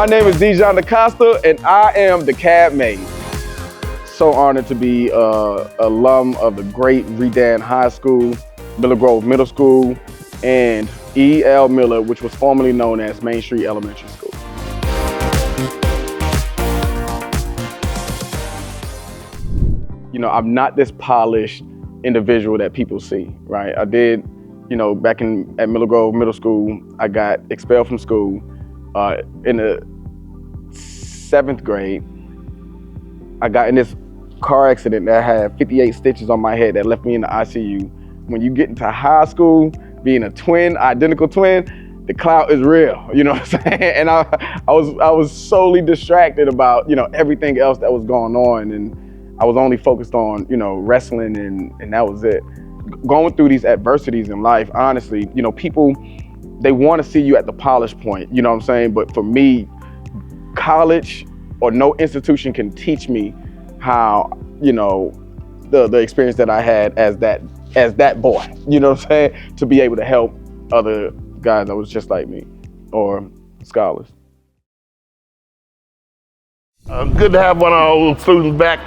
My name is Diijon DaCosta, and I am the cab mate. So honored to be an alum of the great Redan High School, Miller Grove Middle School, and E.L. Miller, which was formerly known as Main Street Elementary School. You know, I'm not this polished individual that people see, right? I did, you know, back at Miller Grove Middle School, I got expelled from school in the 7th grade. I got in this car accident that had 58 stitches on my head that left me in the ICU. When you get into high school, being a twin, identical twin, the clout is real, you know what I'm saying? And I was solely distracted about, you know, everything else that was going on, and I was only focused on, you know, wrestling, and that was it. Going through these adversities in life, honestly, you know, people, they want to see you at the polished point, you know what I'm saying? But for me, college or no institution can teach me how, you know, the experience that I had as that boy, you know what I'm saying? To be able to help other guys that was just like me, or scholars. Good to have one of our old students back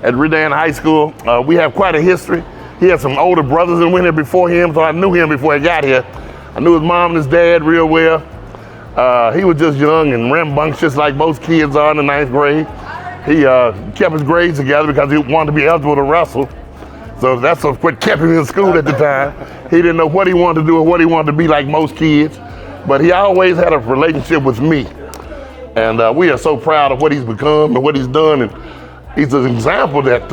at Redan High School. We have quite a history. He had some older brothers that went here before him, so I knew him before he got here. I knew his mom and his dad real well. He was just young and rambunctious like most kids are in the 9th grade. He kept his grades together because he wanted to be eligible to wrestle. So that's what kept him in school at the time. He didn't know what he wanted to do or what he wanted to be like most kids, but he always had a relationship with me. And we are so proud of what he's become and what he's done. And he's an example that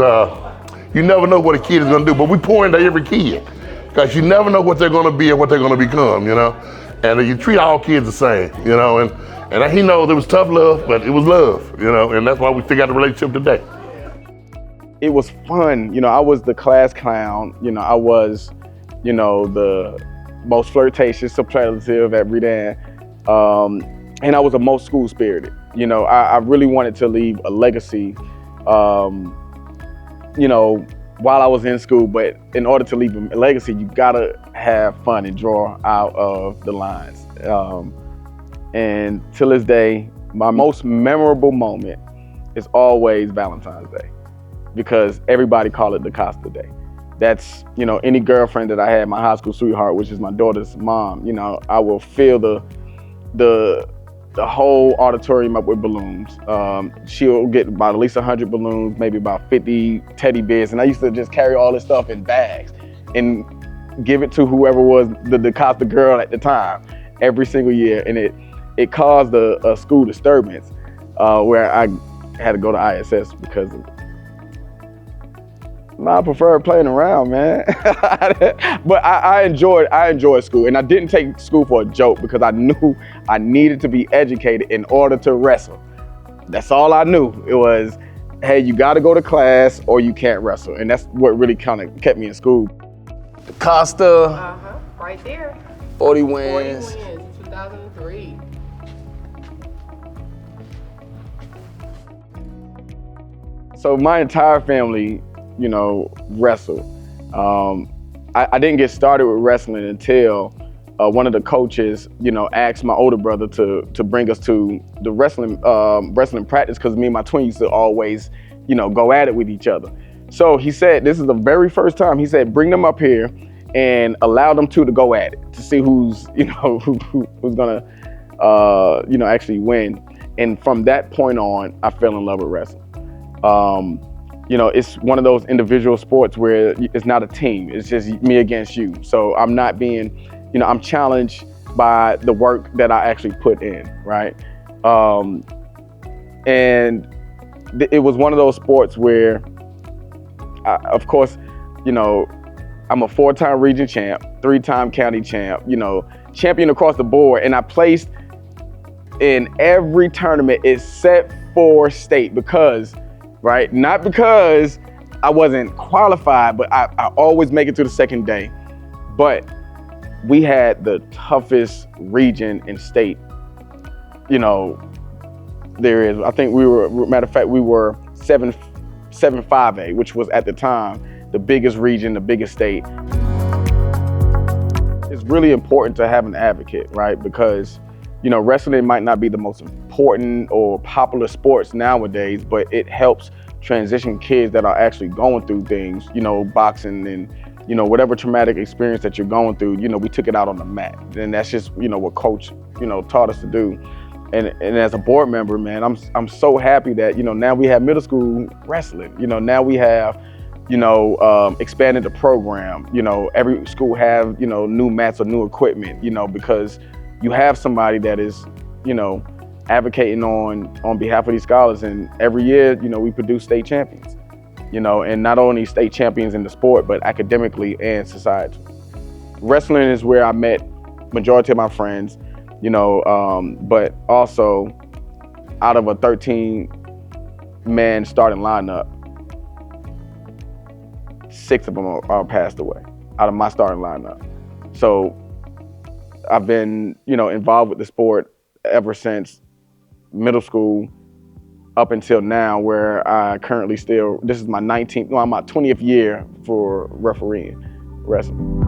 you never know what a kid is gonna do, but we pour into every kid because you never know what they're gonna be or what they're gonna become, you know? And you treat all kids the same, you know? And he knows it was tough love, but it was love, you know? And that's why we still got the relationship today. It was fun, you know, I was the class clown, you know, I was, you know, the most flirtatious subtitles at Redan, and I was the most school spirited. You know, I really wanted to leave a legacy, you know, while I was in school, but in order to leave a legacy, you gotta have fun and draw out of the lines. And till this day, my most memorable moment is always Valentine's Day, because everybody call it DaCosta Day. That's, you know, any girlfriend that I had, my high school sweetheart, which is my daughter's mom, you know, I will fill the whole auditorium up with balloons. She'll get about at least 100 balloons, maybe about 50 teddy bears. And I used to just carry all this stuff in bags and give it to whoever was the DaCosta girl at the time every single year. And it caused a school disturbance where I had to go to ISS because of it. I prefer playing around, man. But I enjoyed school, and I didn't take school for a joke because I knew I needed to be educated in order to wrestle. That's all I knew. It was, hey, you got to go to class or you can't wrestle, and that's what really kind of kept me in school. DaCosta, right there. 40 wins. 40 wins, 2003. So my entire family, you know, wrestle. I didn't get started with wrestling until one of the coaches, you know, asked my older brother to bring us to the wrestling practice, because me and my twin used to always, you know, go at it with each other. So he said, this is the very first time, he said, bring them up here and allow them two to go at it to see who's, you know, who's gonna, you know, actually win. And from that point on, I fell in love with wrestling. You know, it's one of those individual sports where it's not a team, it's just me against you. So I'm not being, you know, I'm challenged by the work that I actually put in, right? And it was one of those sports where, of course, you know, I'm a 4-time region champ, 3-time county champ, you know, champion across the board. And I placed in every tournament except for state because, right? Not because I wasn't qualified, but I always make it to the second day. But we had the toughest region in state, you know, there is. I think we were, matter of fact, we were 7-5A, which was at the time the biggest region, the biggest state. It's really important to have an advocate, right? Because wrestling might not be the most important or popular sports nowadays, but it helps transition kids that are actually going through things, boxing and, whatever traumatic experience that you're going through, we took it out on the mat. And that's just, what coach, taught us to do. And as a board member, man, I'm so happy that, now we have middle school wrestling. Now we have, expanded the program. Every school have, new mats or new equipment, because you have somebody that is, advocating on behalf of these scholars. And every year, we produce state champions, and not only state champions in the sport, but academically and society. Wrestling is where I met majority of my friends, but also out of a 13-man starting lineup, 6 of them are passed away out of my starting lineup. So I've been, involved with the sport ever since middle school up until now, where I currently this is my 20th year for refereeing wrestling.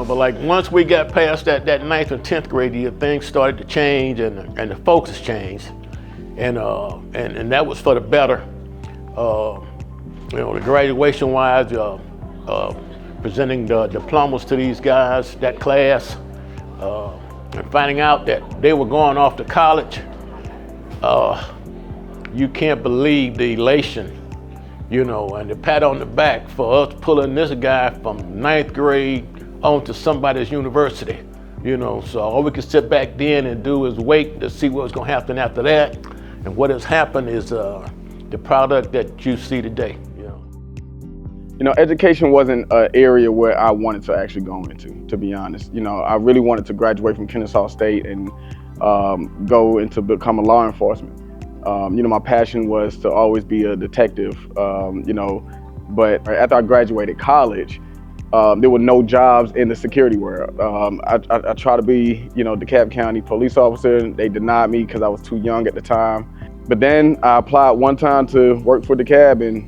But like once we got past that 9th or 10th grade year, things started to change and the focus changed. And that was for the better. The graduation wise, presenting the diplomas to these guys, that class, and finding out that they were going off to college. You can't believe the elation, and the pat on the back for us pulling this guy from 9th grade onto somebody's university. So all we could sit back then and do is wait to see what was going to happen after that. And what has happened is the product that you see today. Education wasn't an area where I wanted to actually go into, to be honest. I really wanted to graduate from Kennesaw State and go into become a law enforcement. My passion was to always be a detective, but after I graduated college, there were no jobs in the security world. I tried to be, DeKalb County police officer. They denied me because I was too young at the time. But then I applied one time to work for DeKalb and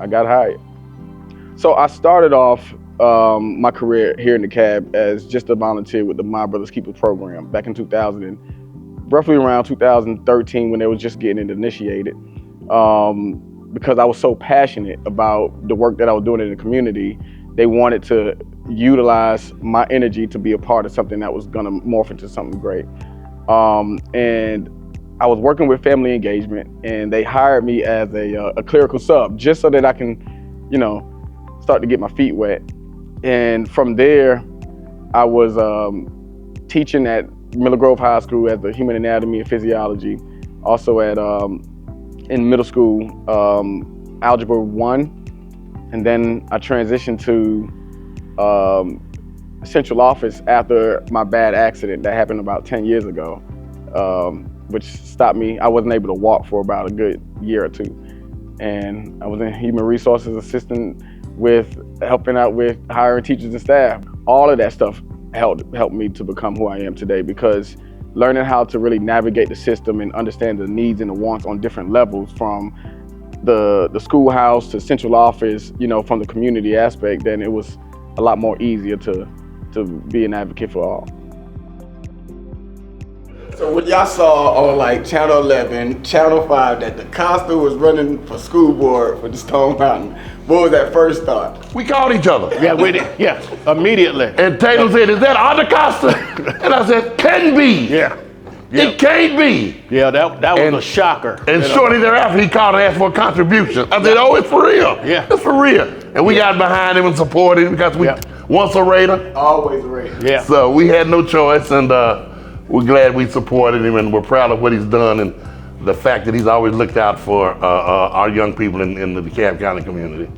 I got hired. So I started off my career here in DeKalb as just a volunteer with the My Brothers Keepers program back in 2000, and roughly around 2013 when they was just getting it initiated. Because I was so passionate about the work that I was doing in the community, they wanted to utilize my energy to be a part of something that was gonna morph into something great. And I was working with family engagement, and they hired me as a clerical sub, just so that I can, start to get my feet wet. And from there, I was teaching at Miller Grove High School as the human anatomy and physiology, also at in middle school, Algebra 1, and then I transitioned to central office after my bad accident that happened about 10 years ago, which stopped me. I wasn't able to walk for about a good year or two. And I was in human resources assistant with helping out with hiring teachers and staff. All of that stuff helped me to become who I am today, because learning how to really navigate the system and understand the needs and the wants on different levels, from the schoolhouse to central office, from the community aspect, then it was a lot more easier to be an advocate for all. So what y'all saw on like Channel 11, Channel 5, that DaCosta was running for school board for the Stone Mountain, what was that first thought? We called each other. Yeah, we did. Yeah, immediately. And Taylor said, "Is that our DaCosta?" And I said, "Can be. Yeah. It can't be." Yeah, that was a shocker. And shortly thereafter, he called and asked for a contribution. I said, "Oh, it's for real. Yeah. It's for real." And we got behind him and supported him because we once a Raider. Always a Raider. Yeah. So we had no choice, and we're glad we supported him, and we're proud of what he's done and the fact that he's always looked out for our young people in the DeKalb County community.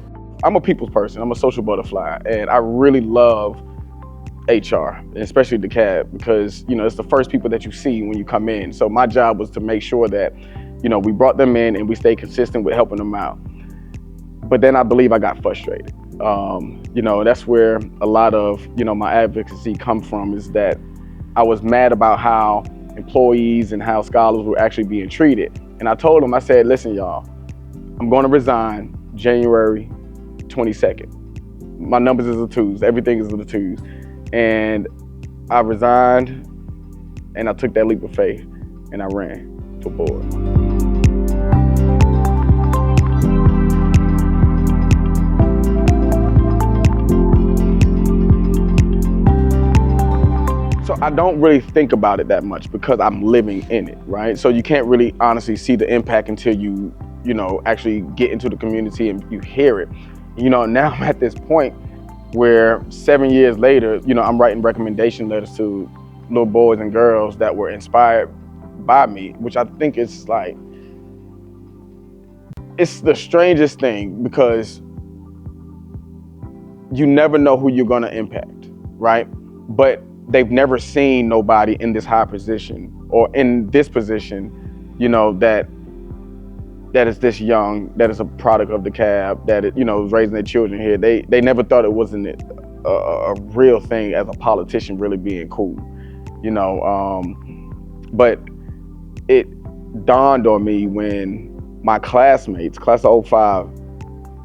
I'm a people's person. I'm a social butterfly, and I really love HR, especially DeKalb, because it's the first people that you see when you come in. So my job was to make sure that we brought them in and we stayed consistent with helping them out. But then I believe I got frustrated. That's where a lot of my advocacy come from, is that I was mad about how employees and how scholars were actually being treated. And I told them, I said, "Listen, y'all, I'm going to resign January 22nd. my numbers is the twos. Everything is the twos. And I resigned, and I took that leap of faith, and I ran for board. So I don't really think about it that much because I'm living in it, right? So you can't really honestly see the impact until you actually get into the community and you hear it. Now I'm at this point where 7 years later, I'm writing recommendation letters to little boys and girls that were inspired by me, which I think is like, it's the strangest thing because you never know who you're gonna impact, right? But they've never seen nobody in this high position or in this position, that is this young, that is a product of DeKalb, that is raising their children here. They never thought it wasn't a real thing as a politician really being cool, but it dawned on me when my classmates, class of 05,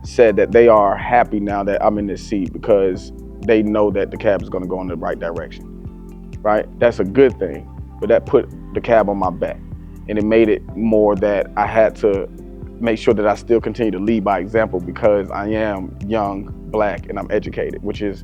said that they are happy now that I'm in this seat because they know that DeKalb is gonna go in the right direction, right? That's a good thing, but that put DeKalb on my back. And it made it more that I had to make sure that I still continue to lead by example because I am young, Black, and I'm educated, which is,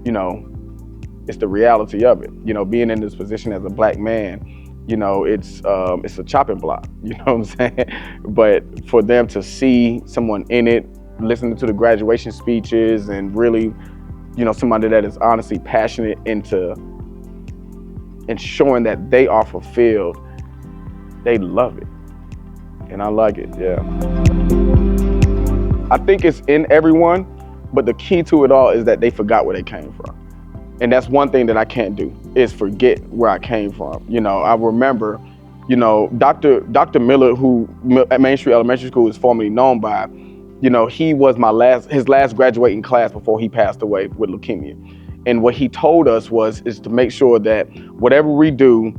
it's the reality of it. Being in this position as a Black man, it's a chopping block, you know what I'm saying? But for them to see someone in it, listening to the graduation speeches and really, somebody that is honestly passionate into ensuring that they are fulfilled, they love it. And I like it, yeah. I think it's in everyone, but the key to it all is that they forgot where they came from. And that's one thing that I can't do, is forget where I came from. I remember, Dr. Miller, who at Main Street Elementary School is formerly known by, he was his last graduating class before he passed away with leukemia. And what he told us is to make sure that whatever we do,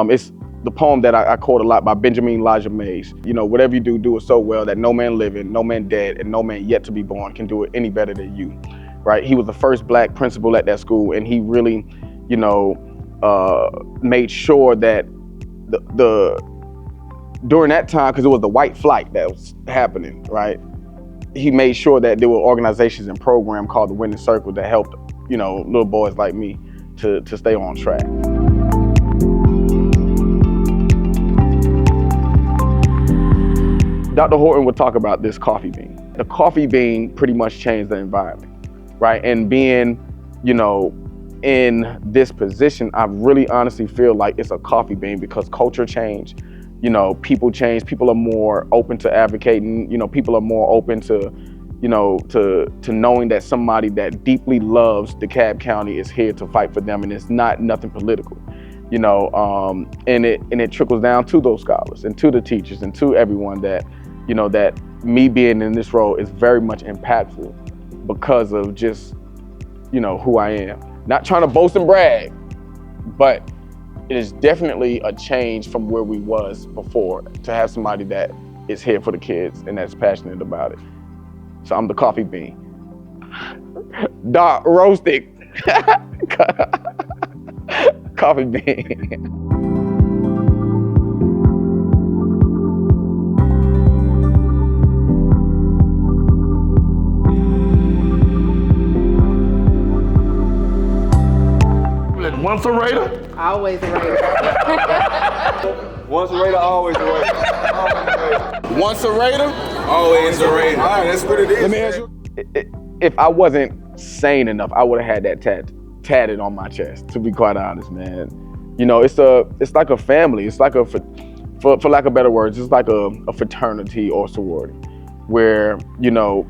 it's the poem that I quote a lot by Benjamin Elijah Mays. Whatever you do, do it so well that no man living, no man dead, and no man yet to be born can do it any better than you, right? He was the first Black principal at that school, and he really, made sure that during that time, because it was the white flight that was happening, right? He made sure that there were organizations and programs called the Winning Circle that helped, little boys like me to stay on track. Dr. Horton would talk about this coffee bean. The coffee bean pretty much changed the environment, right? And being, in this position, I really honestly feel like it's a coffee bean because culture changed, people change. People are more open to advocating, people are more open to, to knowing that somebody that deeply loves DeKalb County is here to fight for them, and it's nothing political, and it trickles down to those scholars and to the teachers and to everyone that, that me being in this role is very much impactful because of just, who I am. Not trying to boast and brag, but it is definitely a change from where we was before to have somebody that is here for the kids and that's passionate about it. So I'm the coffee bean. Dark roasted coffee bean. Once a Raider? Always a Raider. Once a Raider, always a Raider. Once a Raider, always a Raider. All right, that's what it is. Let me ask you. If I wasn't sane enough, I would have had that tatted on my chest, to be quite honest, man. It's like a family. It's like for lack of better words, it's like a fraternity or sorority where,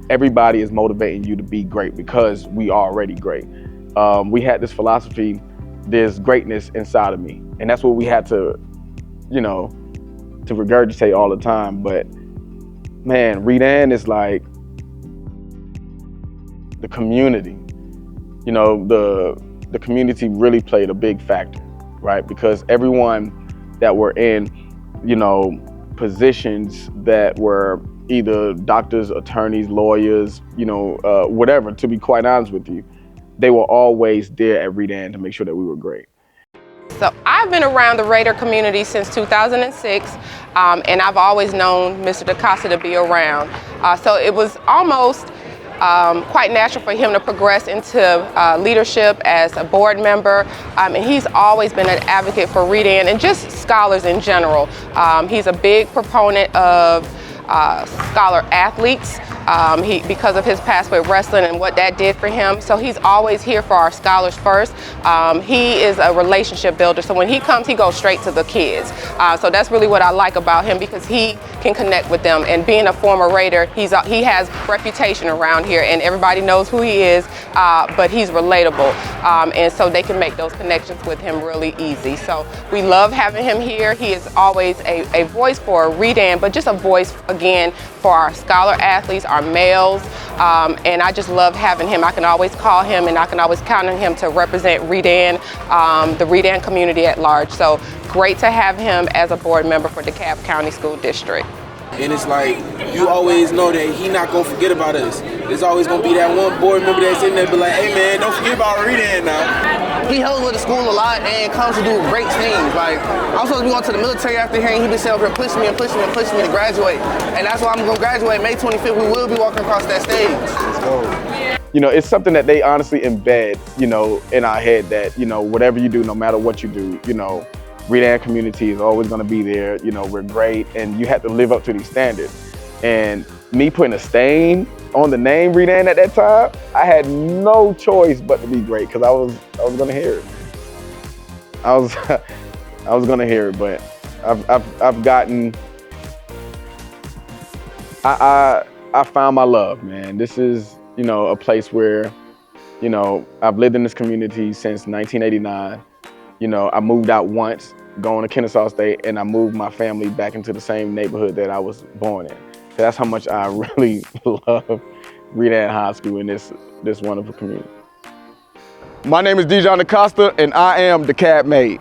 everybody is motivating you to be great because we are already great. We had this philosophy, there's greatness inside of me. And that's what we had to, to regurgitate all the time. But man, Redan is like the community. The community really played a big factor, right? Because everyone that were in, positions that were, either doctors, attorneys, lawyers, whatever, to be quite honest with you. They were always there at Redan to make sure that we were great. So I've been around the Raider community since 2006, and I've always known Mr. DaCosta to be around. So it was almost quite natural for him to progress into leadership as a board member, and he's always been an advocate for Redan and just scholars in general. He's a big proponent of scholar athletes because of his past with wrestling and what that did for him. So he's always here for our scholars first. He is a relationship builder, so when he comes, he goes straight to the kids. So that's really what I like about him, because he can connect with them. And being a former Raider, he has reputation around here, and everybody knows who he is, but he's relatable. And so they can make those connections with him really easy. So we love having him here. He is always a voice for Redan, but just a voice, again, for our scholar athletes, our males, and I just love having him. I can always call him, and I can always count on him to represent Redan, the Redan community at large. So great to have him as a board member for DeKalb County School District. And it's like, you always know that he not gonna forget about us. There's always gonna be that one board member that's in there, be like, hey man, don't forget about Redan now. He helps with the school a lot and comes to do great things. Like, I'm supposed to be going to the military after here, and he been sitting up here pushing me and pushing me and pushing me to graduate. And that's why I'm gonna graduate May 25th. We will be walking across that stage. Let's go. It's something that they honestly embed, in our head that, whatever you do, no matter what you do, Redan community is always going to be there. We're great, and you have to live up to these standards. And me putting a stain on the name Redan at that time, I had no choice but to be great, because I was going to hear it. I was going to hear it, but I've gotten. I found my love, man. This is a place where I've lived in this community since 1989. I moved out once, going to Kennesaw State, and I moved my family back into the same neighborhood that I was born in. So that's how much I really love Redan High School and this wonderful community. My name is Diijon DaCosta, and I am DeKalb made.